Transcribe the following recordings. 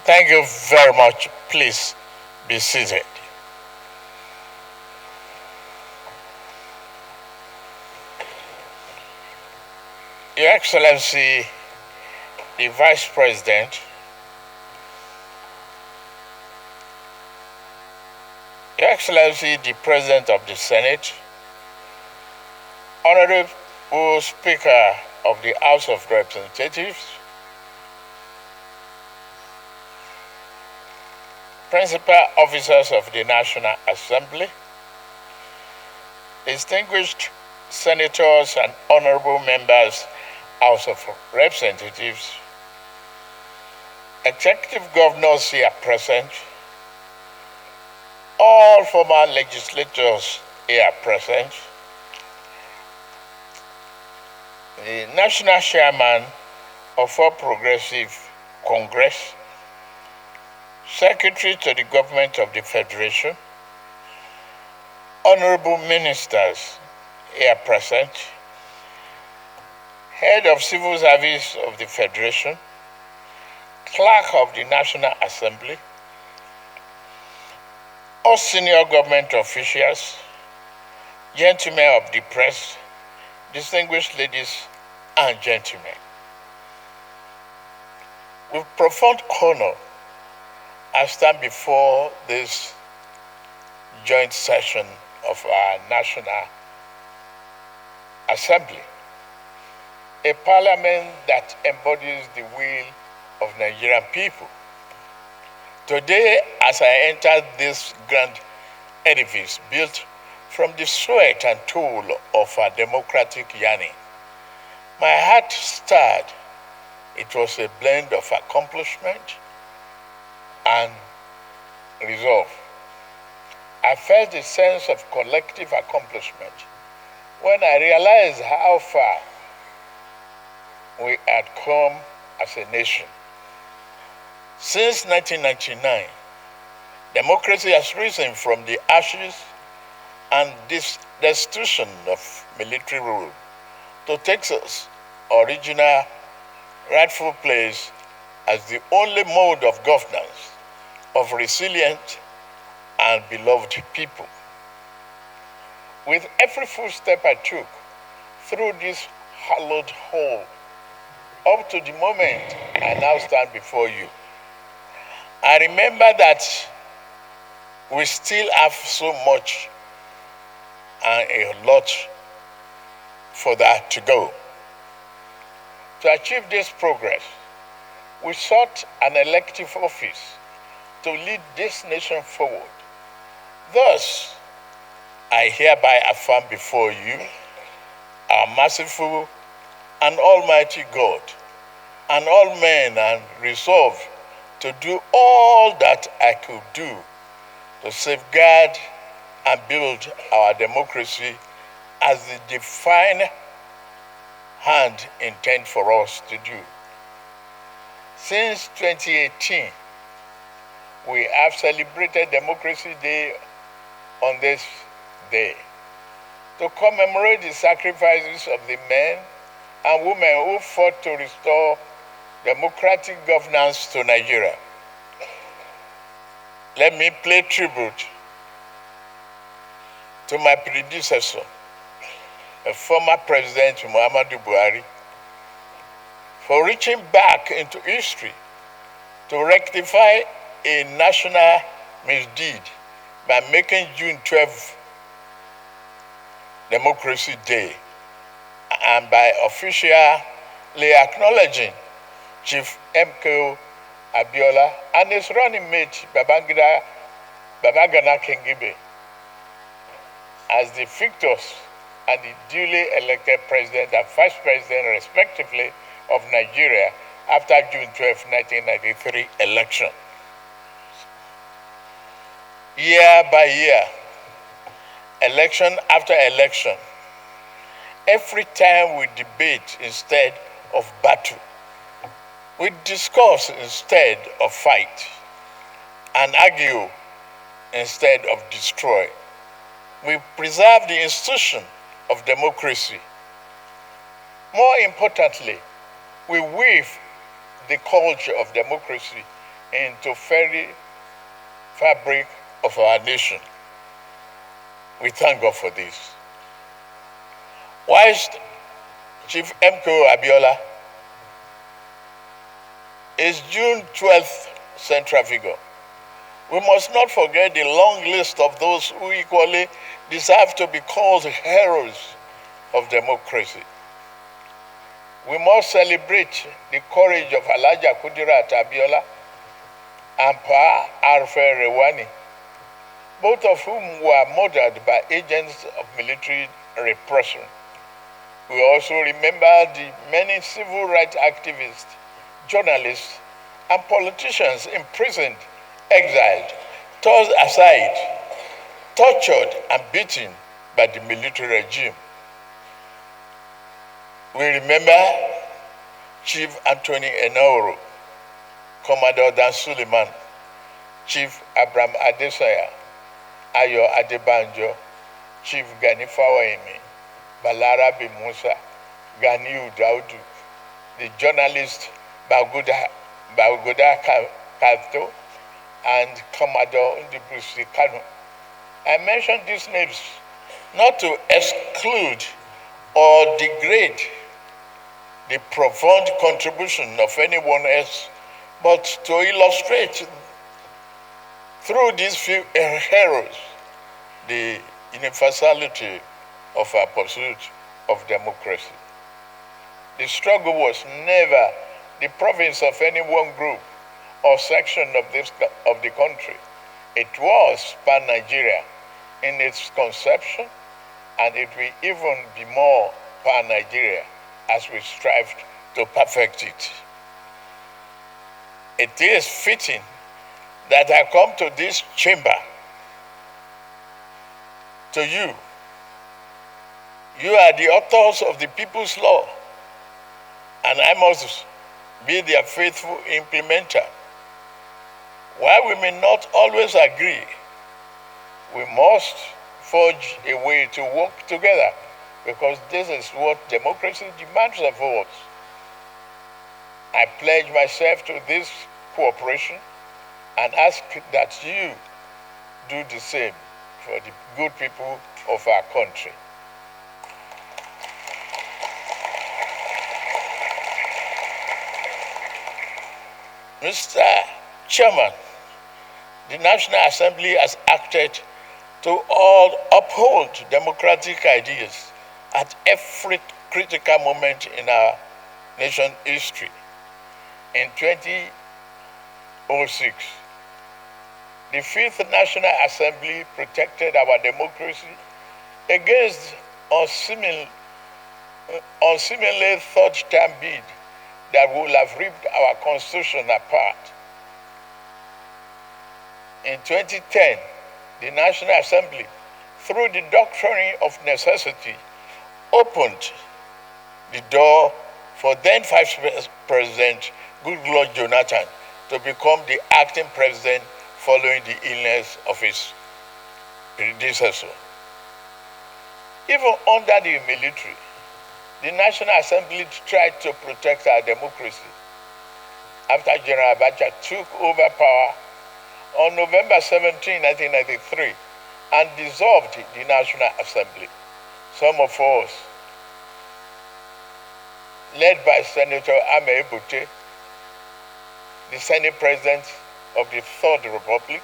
Thank you very much. Please be seated. Your Excellency, the Vice President, Your Excellency, the President of the Senate, Honorable Speaker of the House of Representatives, Principal Officers of the National Assembly, distinguished Senators and Honorable Members, House of Representatives, Executive Governors here present, all former legislators here present, the National Chairman of All Progressive Congress, Secretary to the Government of the Federation, Honorable Ministers here present, Head of Civil Service of the Federation, Clerk of the National Assembly, all senior government officials, gentlemen of the press, distinguished ladies and gentlemen. With profound honor, I stand before this joint session of our National Assembly, a parliament that embodies the will of Nigerian people. Today, as I enter this grand edifice built from the sweat and toil of our democratic yearning, my heart stirred. It was a blend of accomplishment and resolve. I felt a sense of collective accomplishment when I realized how far we had come as a nation. Since 1999, democracy has risen from the ashes and destitution of military rule to take its original rightful place as the only mode of governance of resilient and beloved people. With every footstep I took through this hallowed hall, up to the moment I now stand before you, I remember that we still have so much and a lot for that to go. To achieve this progress, we sought an elective office to lead this nation forward. Thus, I hereby affirm before you, our merciful and almighty God, and all men, and resolve to do all that I could do to safeguard and build our democracy as the divine hand intends for us to do. Since 2018, we have celebrated Democracy Day on this day to commemorate the sacrifices of the men and women who fought to restore democratic governance to Nigeria. Let me pay tribute to my predecessor, a former President Muhammadu Buhari, for reaching back into history to rectify a national misdeed by making June 12 Democracy Day and by officially acknowledging Chief MKO Abiola and his running mate Babagana Kingibe as the victors and the duly elected President and Vice President, respectively, of Nigeria after June 12, 1993 election. Year by year, election after election, every time we debate instead of battle, we discuss instead of fight, and argue instead of destroy. We preserve the institution of democracy. More importantly, we weave the culture of democracy into very fabric of our nation. We thank God for this. Whilst Chief MKO Abiola is June 12th central figure, we must not forget the long list of those who equally deserve to be called heroes of democracy. We must celebrate the courage of Alhaja Kudirat Abiola and Pa Arfe Rewani, both of whom were murdered by agents of military repression. We also remember the many civil rights activists, journalists, and politicians imprisoned, exiled, tossed aside, tortured, and beaten by the military regime. We remember Chief Anthony Enoro, Commodore Dan Suleiman, Chief Abraham Adesanya, Ayo Adebanjo, Chief Gani Fawaimi, Balarabe Musa, Ganiu Daudu, the journalist Baguda Kato, and Commodore Ndibusi Kanu. I mention these names not to exclude or degrade the profound contribution of anyone else, but to illustrate through these few heroes the universality of our pursuit of democracy. The struggle was never the province of any one group or section of the country. It was pan-Nigeria in its conception, and it will even be more pan-Nigeria as we strive to perfect it. It is fitting that I come to this chamber, to you. You are the authors of the People's Law, and I must be their faithful implementer. While we may not always agree, we must forge a way to work together, because this is what democracy demands of us. I pledge myself to this cooperation and ask that you do the same for the good people of our country. Mr. Chairman, the National Assembly has acted to uphold democratic ideas at every critical moment in our nation's history. In 2006, the Fifth National Assembly protected our democracy against unseemly third-term bid that would have ripped our Constitution apart. In 2010, the National Assembly, through the doctrine of necessity, opened the door for then Vice President Goodluck Jonathan to become the acting president following the illness of his predecessor. Even under the military, the National Assembly tried to protect our democracy. After General Abacha took over power on November 17, 1993, and dissolved the National Assembly, some of us, led by Senator Ame Ebute, the Senate President of the Third Republic,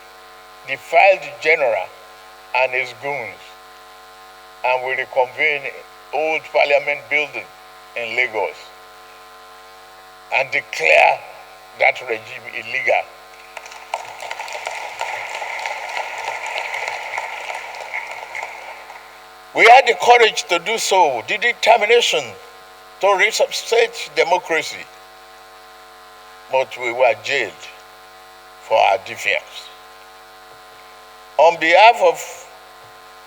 defied the General and his goons, and we reconvened Old Parliament Building in Lagos and declare that regime illegal. We had the courage to do so, the determination to resuscitate democracy, but we were jailed for our defiance. On behalf of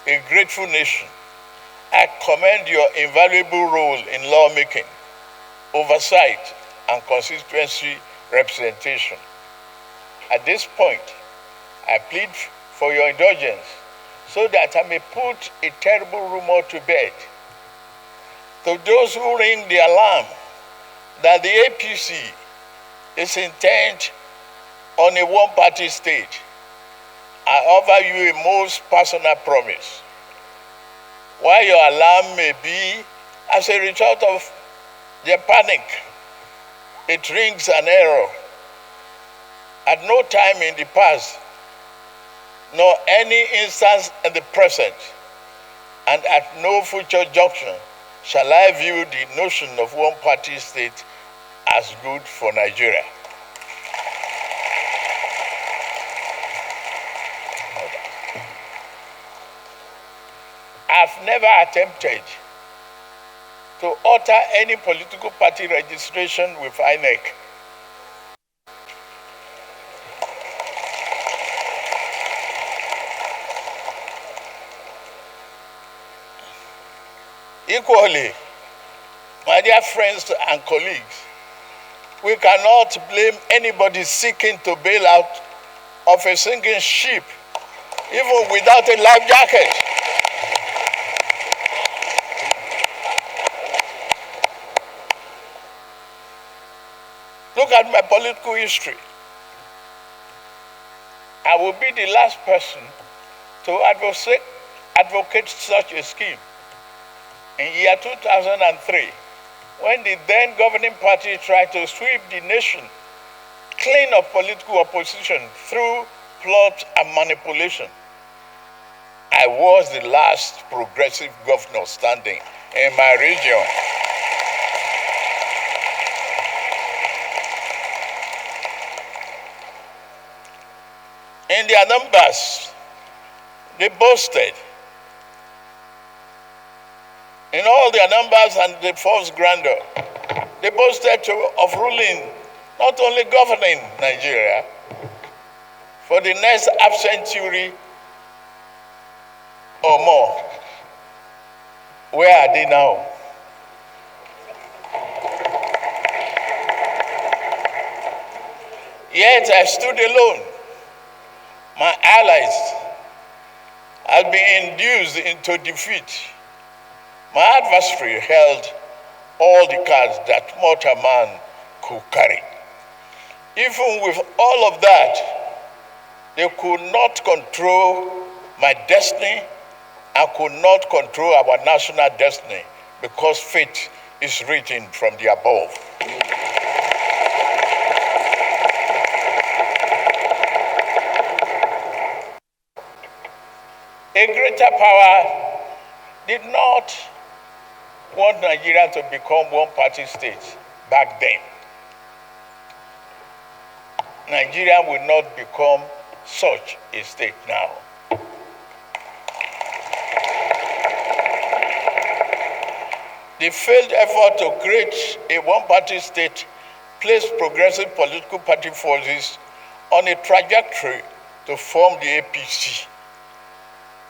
a grateful nation, I commend your invaluable role in lawmaking, oversight, and constituency representation. At this point, I plead for your indulgence so that I may put a terrible rumor to bed. To those who ring the alarm that the APC is intent on a one-party state, I offer you a most personal promise. While your alarm may be as a result of their panic, it rings an error. At no time in the past, nor any instance in the present, and at no future junction, shall I view the notion of one-party state as good for Nigeria. I've never attempted to alter any political party registration with INEC. Equally, my dear friends and colleagues, we cannot blame anybody seeking to bail out of a sinking ship, even without a life jacket. Look at my political history. I will be the last person to advocate such a scheme. In year 2003, when the then governing party tried to sweep the nation clean of political opposition through plot and manipulation, I was the last progressive governor standing in my region. In their numbers, they boasted. In all their numbers and the false grandeur, they boasted of ruling, not only governing Nigeria, for the next half century or more. Where are they now? Yet I stood alone. My allies had been induced into defeat. My adversary held all the cards that mortal man could carry. Even with all of that, they could not control my destiny and could not control our national destiny, because fate is written from the above. A greater power did not want Nigeria to become one-party state back then. Nigeria will not become such a state now. The failed effort to create a one-party state placed progressive political party forces on a trajectory to form the APC.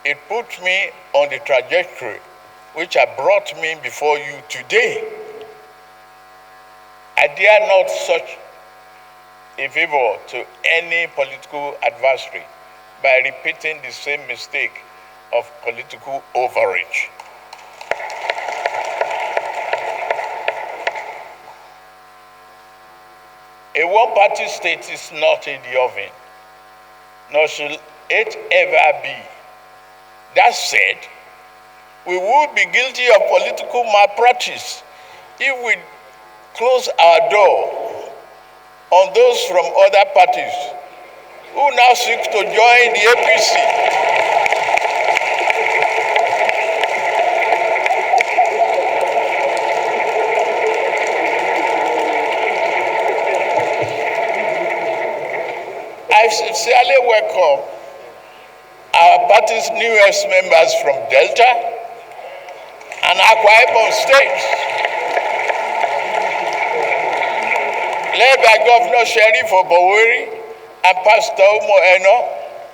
It put me on the trajectory which has brought me before you today. I dare not such a favor to any political adversary by repeating the same mistake of political overreach. A one-party state is not in the oven, nor shall it ever be. That said, we would be guilty of political malpractice if we close our door on those from other parties who now seek to join the APC. I sincerely welcome our party's newest members from Delta and Akwa Ibom states, led by Governor Sheriff Oboweri and Pastor Umo Eno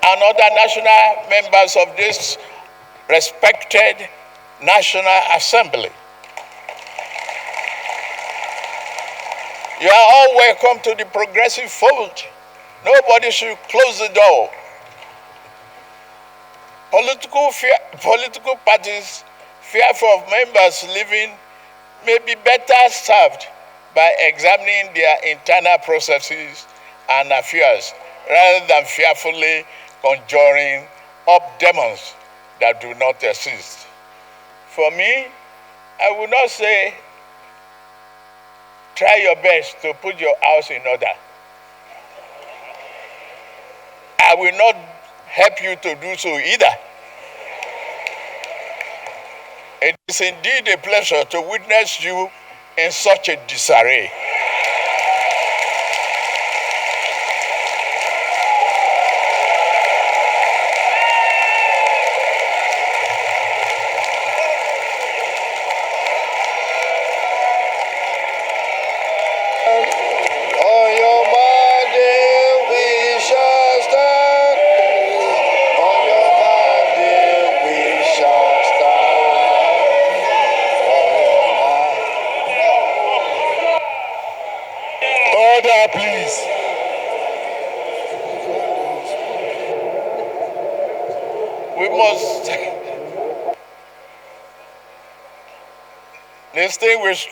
and other national members of this respected National Assembly. You are all welcome to the progressive fold. Nobody should close the door. Political parties fearful of members leaving may be better served by examining their internal processes and affairs rather than fearfully conjuring up demons that do not exist. For me, I would not say try your best to put your house in order. I will not help you to do so either. It is indeed a pleasure to witness you in such a disarray. Please. We must distinguish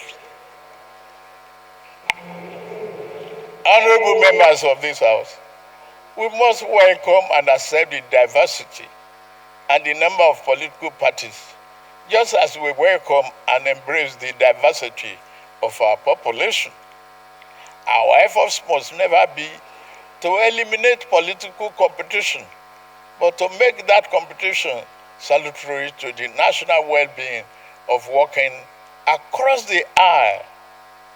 honorable members of this House. We must welcome and accept the diversity and the number of political parties, just as we welcome and embrace the diversity of our population. Our efforts must never be to eliminate political competition, but to make that competition salutary to the national well-being of working across the aisle,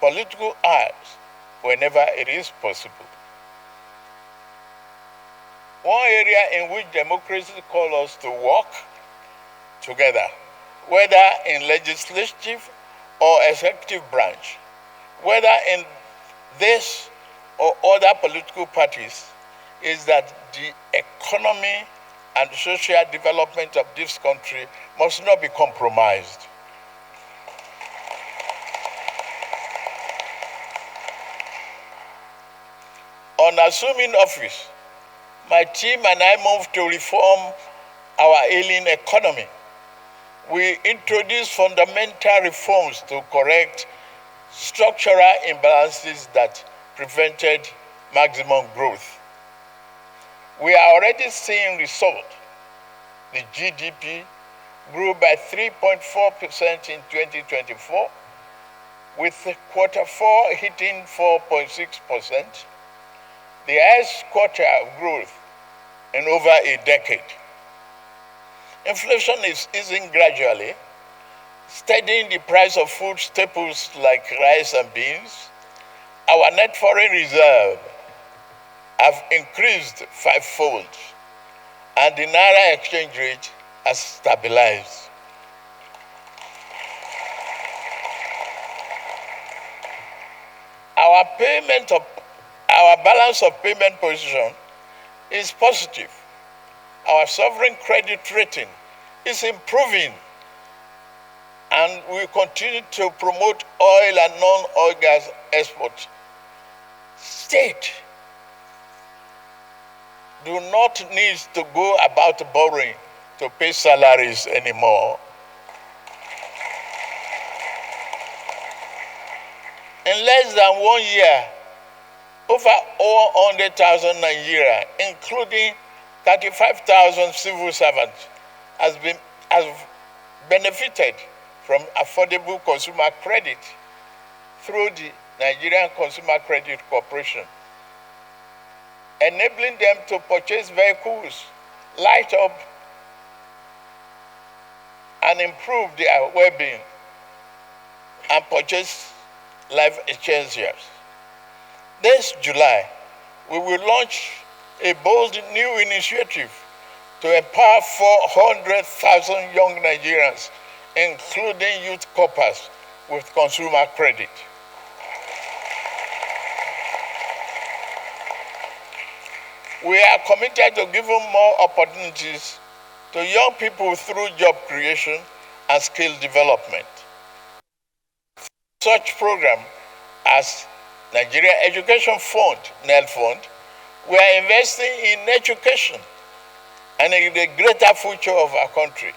political aisles, whenever it is possible. One area in which democracy calls us to work together, whether in legislative or executive branch, whether in this or other political parties, is that the economy and social development of this country must not be compromised. On assuming office, my team and I moved to reform our ailing economy. We introduced fundamental reforms to correct structural imbalances that prevented maximum growth. We are already seeing results. The GDP grew by 3.4% in 2024, with Q4 hitting 4.6%, the highest quarter of growth in over a decade. Inflation is easing gradually, steadying the price of food staples like rice and beans. Our net foreign reserve have increased fivefold, and the Naira exchange rate has stabilized. Our balance of payment position is positive. Our sovereign credit rating is improving, and we continue to promote oil and non-oil gas exports. State do not need to go about borrowing to pay salaries anymore. In less than 1 year, over 100,000 Nigeria, including 35,000 civil servants, have benefited from affordable consumer credit through the Nigerian Consumer Credit Corporation, enabling them to purchase vehicles, light up, and improve their well-being, and purchase life essentials. This July, we will launch a bold new initiative to empower 400,000 young Nigerians, including youth corpers, with consumer credit. We are committed to giving more opportunities to young people through job creation and skill development. Such programs as Nigeria Education Fund, NEL Fund, we are investing in education and in the greater future of our country,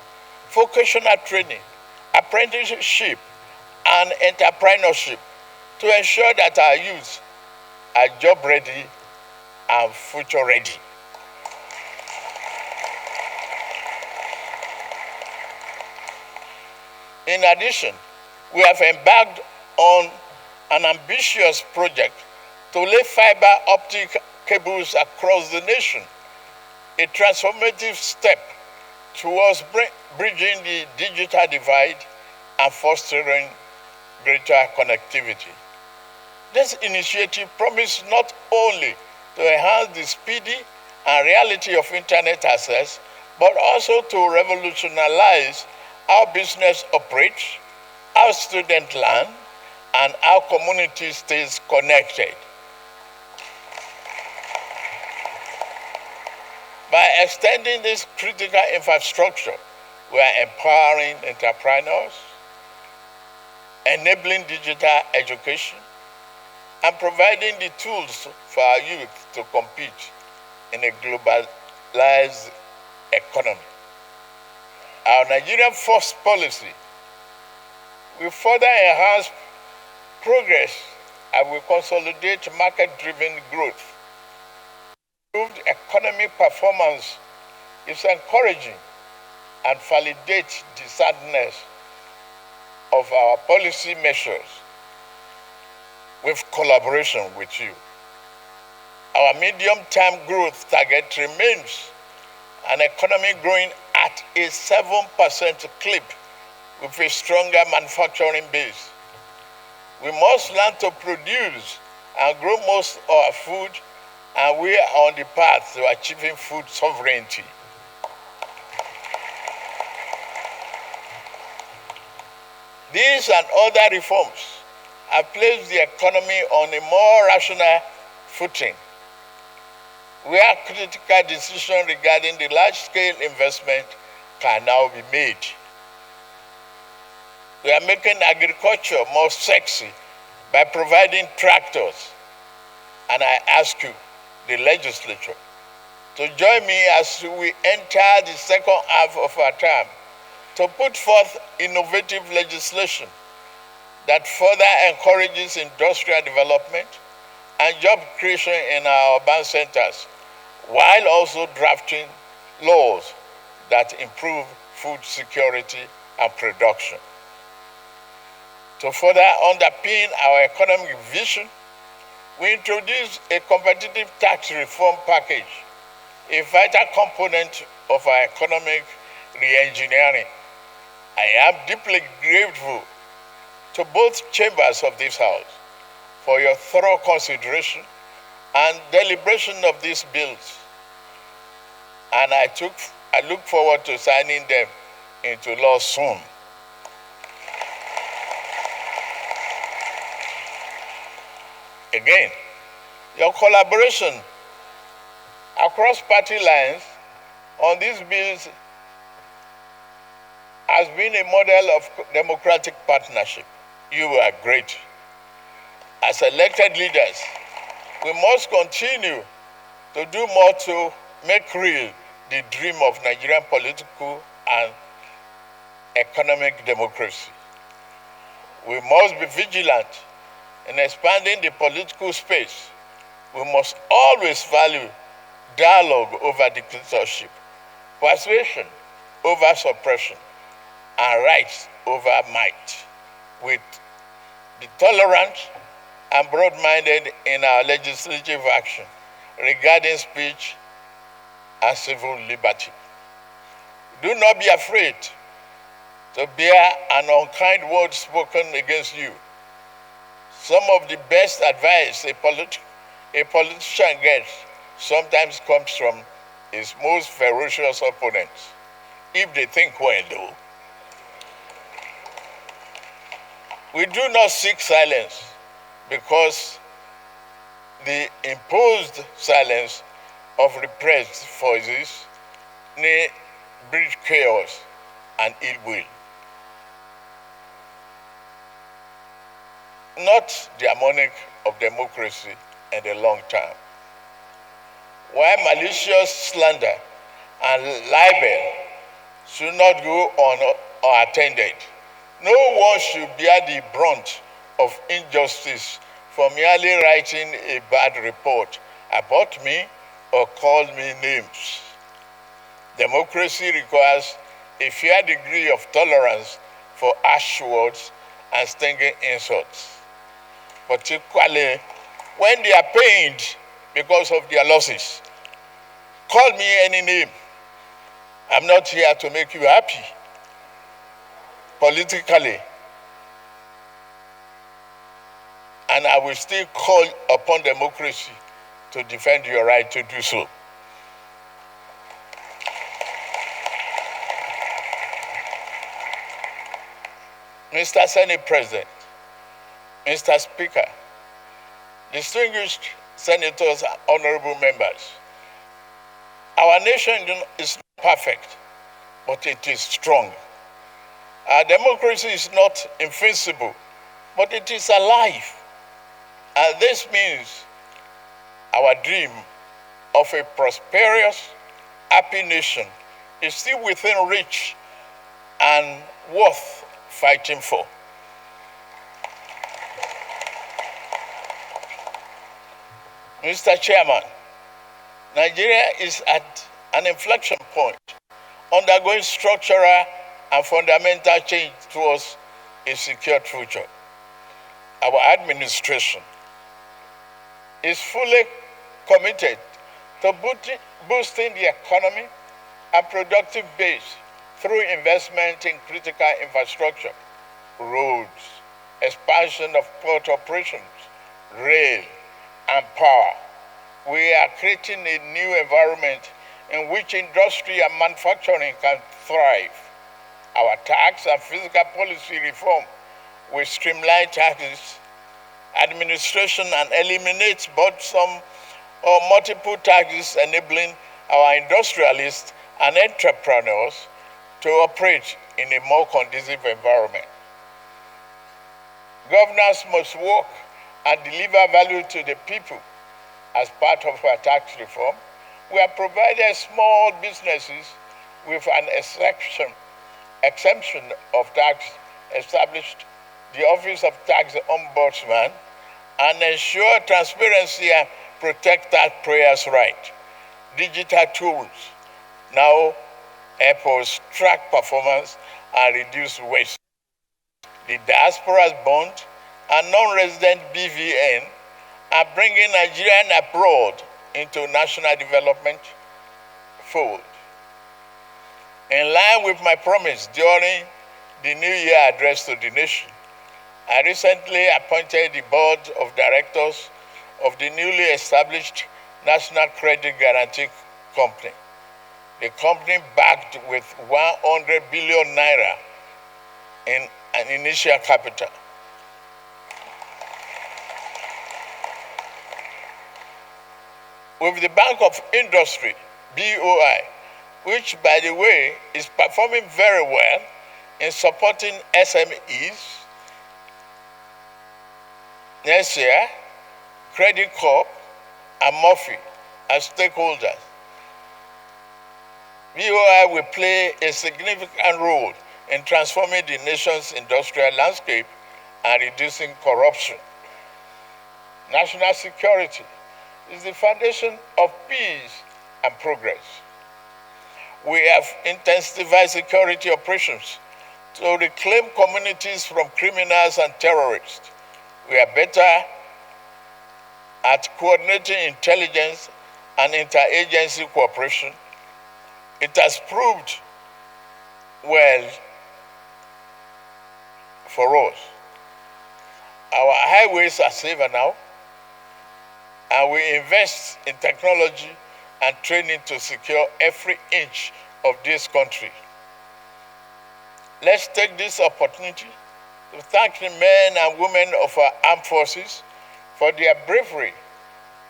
vocational training, apprenticeship, and entrepreneurship to ensure that our youth are job ready and future ready. In addition, we have embarked on an ambitious project to lay fiber optic cables across the nation, a transformative step towards bridging the digital divide and fostering greater connectivity. This initiative promises not only to enhance the speedy and reality of internet access, but also to revolutionize how business operates, how students learn, and how community stays connected. By extending this critical infrastructure, we are empowering entrepreneurs, enabling digital education, and providing the tools for our youth to compete in a globalized economy. Our Nigerian First policy will further enhance progress and will consolidate market-driven growth. Improved economic performance is encouraging and validates the soundness of our policy measures with collaboration with you. Our medium-term growth target remains an economy growing at a 7% clip with a stronger manufacturing base. We must learn to produce and grow most of our food, and we are on the path to achieving food sovereignty. These and other reforms have placed the economy on a more rational footing, where critical decisions regarding the large-scale investment can now be made. We are making agriculture more sexy by providing tractors, and I ask you, the legislature, to join me as we enter the second half of our term to put forth innovative legislation that further encourages industrial development and job creation in our urban centers, while also drafting laws that improve food security and production. To further underpin our economic vision, we introduced a competitive tax reform package, a vital component of our economic re-engineering. I am deeply grateful to both chambers of this House for your thorough consideration and deliberation of these bills, and I look forward to signing them into law soon. Again, your collaboration across party lines on these bills has been a model of democratic partnership. You are great. As elected leaders, we must continue to do more to make real the dream of Nigerian political and economic democracy. We must be vigilant in expanding the political space. We must always value dialogue over dictatorship, persuasion over suppression, and rights over might, with the tolerant and broad-minded in our legislative action regarding speech and civil liberty. Do not be afraid to bear an unkind word spoken against you. Some of the best advice a politician gets sometimes comes from his most ferocious opponents, if they think well, though. We do not seek silence because the imposed silence of repressed voices may breed chaos and ill will. Not the harmonic of democracy in the long term. While malicious slander and libel should not go unattended, no one should bear the brunt of injustice for merely writing a bad report about me, or called me names. Democracy requires a fair degree of tolerance for harsh words and stinging insults, particularly when they are pained because of their losses. Call me any name. I'm not here to make you happy politically, and I will still call upon democracy to defend your right to do so. Mr. Senate President, Mr. Speaker, distinguished senators and honorable members, our nation is not perfect, but it is strong. Our democracy is not invincible, but it is alive. And this means our dream of a prosperous, happy nation is still within reach and worth fighting for. Mr. Chairman, Nigeria is at an inflection point, undergoing structural and fundamental change towards a secure future. Our administration is fully committed to boosting the economy and productive base through investment in critical infrastructure, roads, expansion of port operations, rail, and power. We are creating a new environment in which industry and manufacturing can thrive. Our tax and fiscal policy reform will streamline taxes, administration, and eliminate burdensome or multiple taxes, enabling our industrialists and entrepreneurs to operate in a more conducive environment. Governors must work and deliver value to the people. As part of our tax reform, we have provided small businesses with an exemption of tax, established the Office of Tax Ombudsman, and ensure transparency and protect taxpayers' rights. Digital tools now help us track performance and reduce waste. The diaspora's bond and non-resident BVN are bringing Nigerian abroad into national development fold. In line with my promise during the New Year address to the nation, I recently appointed the board of directors of the newly established National Credit Guarantee Company. The company backed with 100 billion naira in an initial capital. With the Bank of Industry, BOI, which, by the way, is performing very well in supporting SMEs, next year, Credit Corp and Murphy as stakeholders. BOI will play a significant role in transforming the nation's industrial landscape and reducing corruption. National security is the foundation of peace and progress. We have intensified security operations to reclaim communities from criminals and terrorists. We are better at coordinating intelligence and interagency cooperation. It has proved well for us. Our highways are safer now, and we invest in technology and training to secure every inch of this country. Let's take this opportunity to thank the men and women of our armed forces for their bravery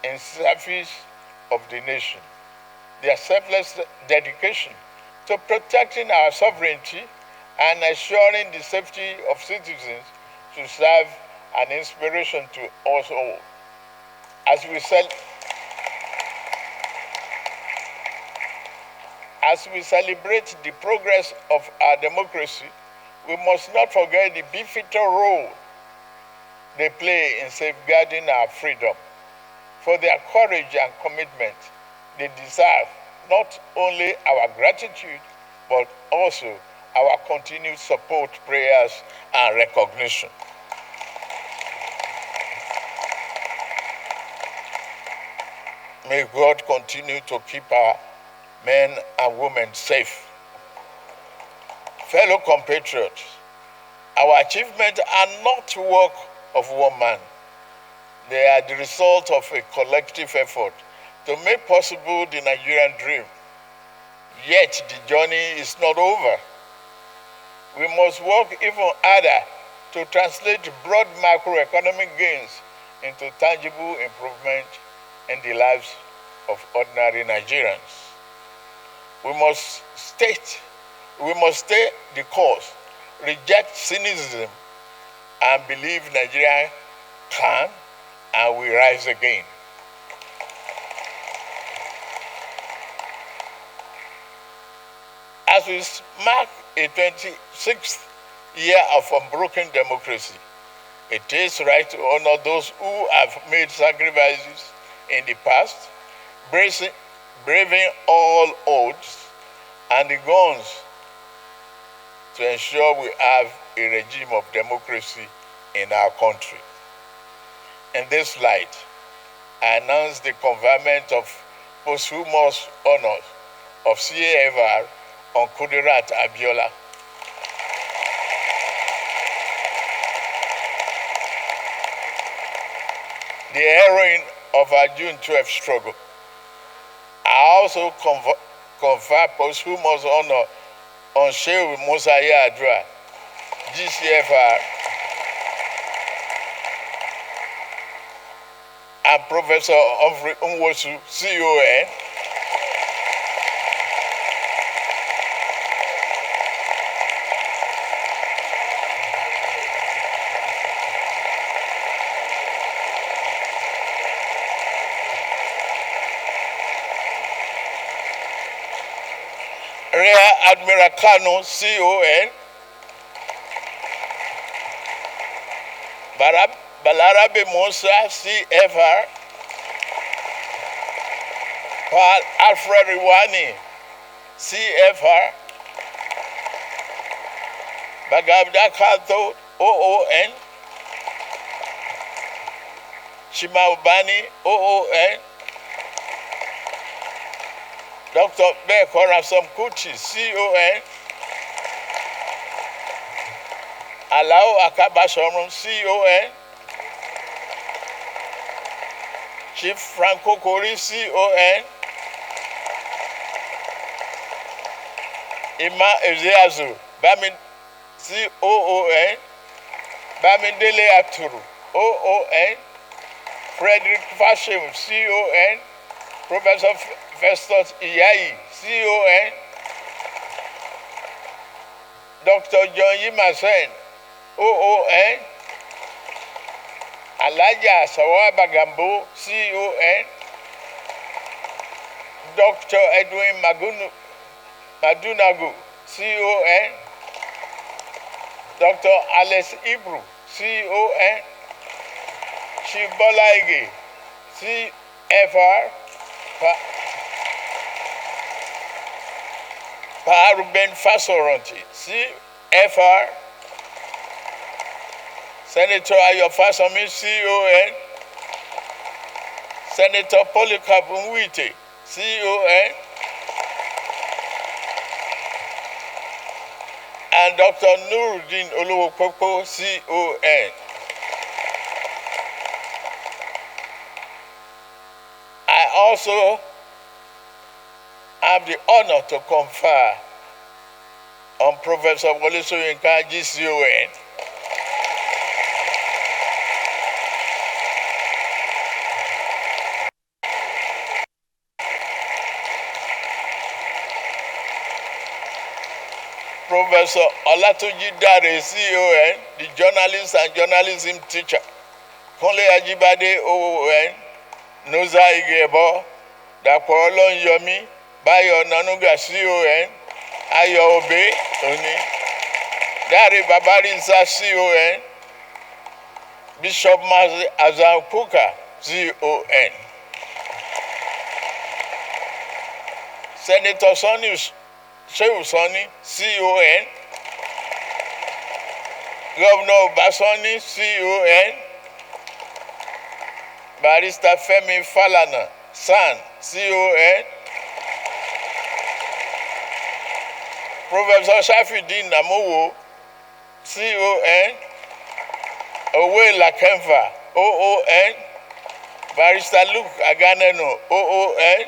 in service of the nation, their selfless dedication to protecting our sovereignty and ensuring the safety of citizens to serve an inspiration to us all. As we celebrate the progress of our democracy, we must not forget the pivotal role they play in safeguarding our freedom. for their courage and commitment. They deserve not only our gratitude, but also our continued support, prayers, and recognition. May God continue to keep our men and women safe. Fellow compatriots, our achievements are not work of one man. They are the result of a collective effort to make possible the Nigerian dream. Yet the journey is not over. We must work even harder to translate broad macroeconomic gains into tangible improvement in the lives of ordinary Nigerians. We must stay the course, reject cynicism, and believe Nigeria can and will rise again. As we mark a 26th year of unbroken democracy, it is right to honor those who have made sacrifices in the past, braving all odds and the guns to ensure we have a regime of democracy in our country. In this light, I announce the conferment of posthumous honors of CAFR on Kudirat Abiola. The heroine of our June 12th struggle. I also confer posthumous honor on Shehu Musa Yar'Adua, GCFR, and Professor Humphrey Nwosu, CON, Rear Admiral Kano, CON, Balarabe Musa, CFR, Paul Alfred Riwani, CFR, Bagabda Kato, OON, Shimaubani, OON, Dr. Bekora Samkuchi, CON, Alao Akabashorum, CON, Chief Franco Kori, CON, Ima Ezeazu, Bamin, COON, Bamindele Aturu, OON, Frederick Fashem, CON, Professor Festus Iyayi, CON, Dr. John Yimasen, OON, Alaja Sawa Bagambo, CON, Dr. Edwin Madunagu, CON, Dr. Alex Ibru, CON, Chief Bola Ige, CFR, Ruben Fasoranti, CFR, Senator Ayo Fasami, CON, Senator Polycarp Nwite, CON, and Dr. Nuruddin Oluwokoko, CON. I also have the honor to confer on Professor Wole Soyinka, GCON, Professor Olatunji Dare, CON, the journalist and journalism teacher, Kunle Ajibade, OON, Noza Igebo, Dapo Olonyomi, Bayo Nanuga, CON, Ayo Obe, Oni, Dare Babarinsa, CON, Bishop Mazi Azan Kuka, CON. Senator Sonny Shehu Sonny, CON, Governor Basoni, CON, Barrister Femi Falana, SAN, CON, Professor Shafidin Namowo, CON, Owe Lakemfa, OON, Barrister Luke Aganeno, OON,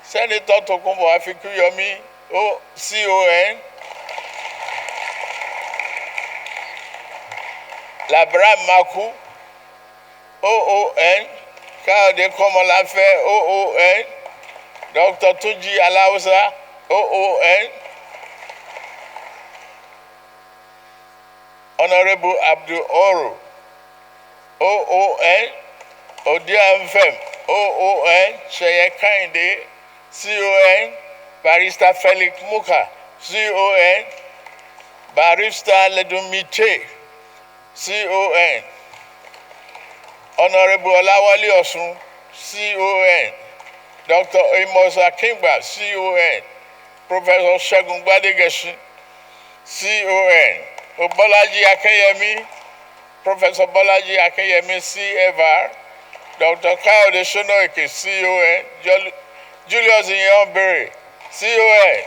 Senator Tokumbo Afikuyomi, CON, Labram Maku, OON, Kade Komolafe, OON, Dr. Tuji Alausa, OON, Honorable Abdul Oro, OON, Odia Mfem, OON, Sheye Kinde, CON, Barrister Felix Muka, CON, Barrister Ledumite, CON, Honorable Olawale Osun, CON, Dr. Amos Akingba, CON, Professor Segun Gbadegesin, CON, Bolaji Akeyemi, Professor Bolaji Akeyemi, CFR, Dr. Kayode Sonoike, CON, Julius Inyonbere, CON.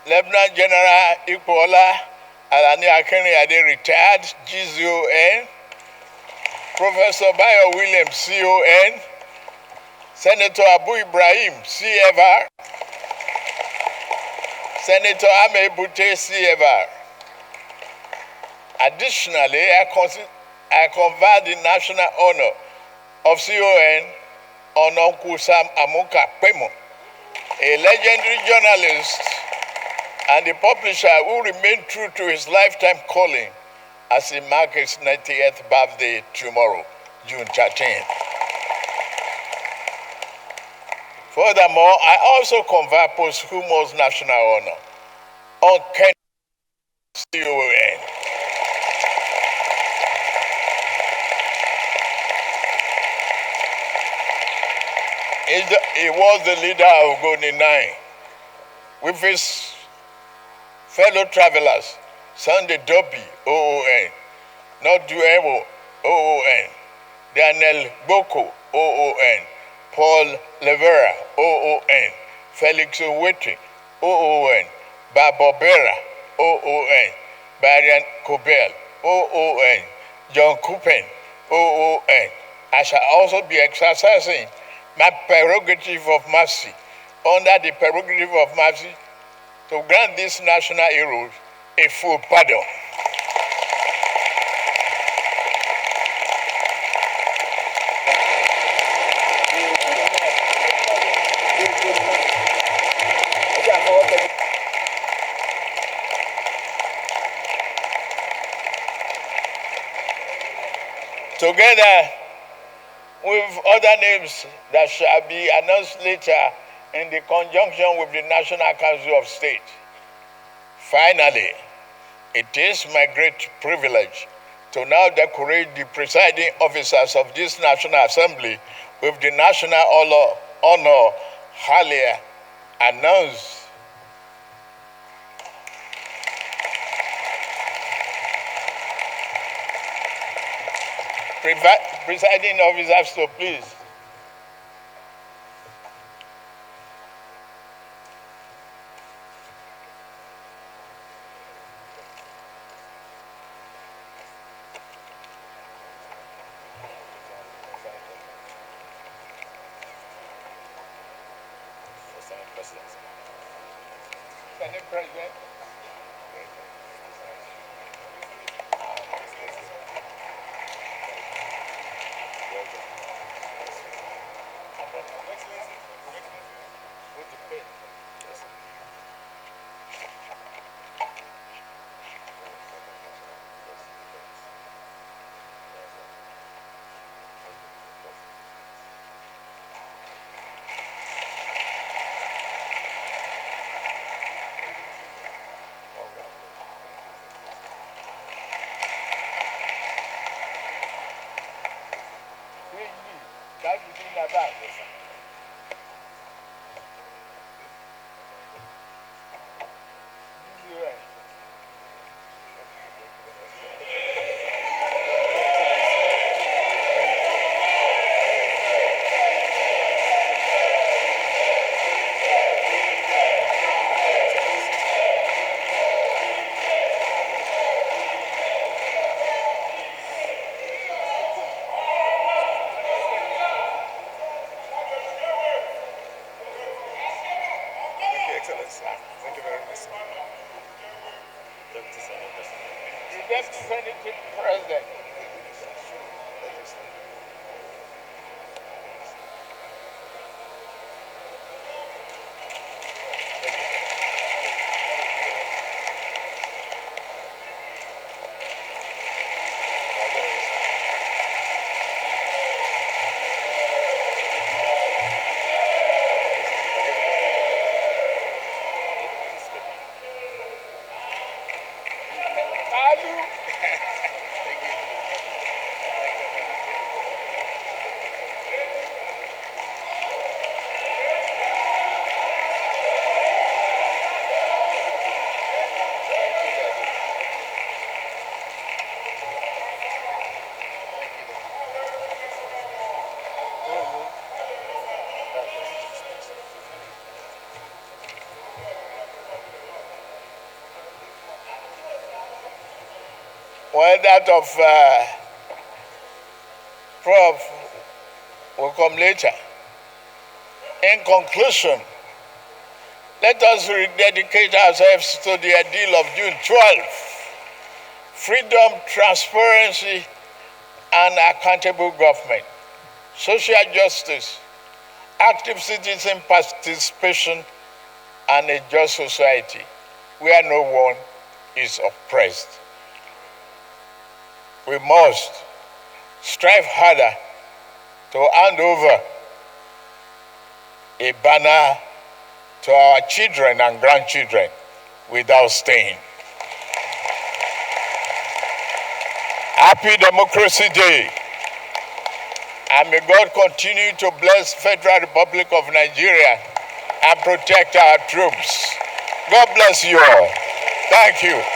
Lieutenant General Ikuola Alani Akinriyade, retired, GZON, Professor Bayo Williams, CON, Senator Abu Ibrahim, CFR, Senator Ame Bute, CFR. Additionally, I confer the national honor of CON on Uncle Sam Amuka Pemo, a legendary journalist and the publisher who remained true to his lifetime calling as he marks his 90th birthday tomorrow, June 13th. Furthermore, I also confer posthumous national honor on Ken CON. He was the leader of Goni 9 with his fellow travelers, Sunday Dobby, OON, Noduemo, OON, Daniel Boko, OON, Paul Levera, OON, Felix Owete, OON, Barbobera, OON, Barian Kobel, OON, John Kupen, OON. I shall also be exercising my prerogative of mercy under the prerogative of mercy to grant these national heroes a full pardon. Together with other names that shall be announced later in the conjunction with the National Council of State. Finally, it is my great privilege to now decorate the presiding officers of this National Assembly with the national honor earlier announced. Presiding officers, so please. Senate President. Thank you very much, sir. Deputy President. Well, that of Prof will come later. In conclusion, let us rededicate ourselves to the ideal of June 12. Freedom, transparency, and accountable government. Social justice, active citizen participation, and a just society where no one is oppressed. We must strive harder to hand over a banner to our children and grandchildren without stain. Happy Democracy Day, and may God continue to bless Federal Republic of Nigeria and protect our troops. God bless you all. Thank you.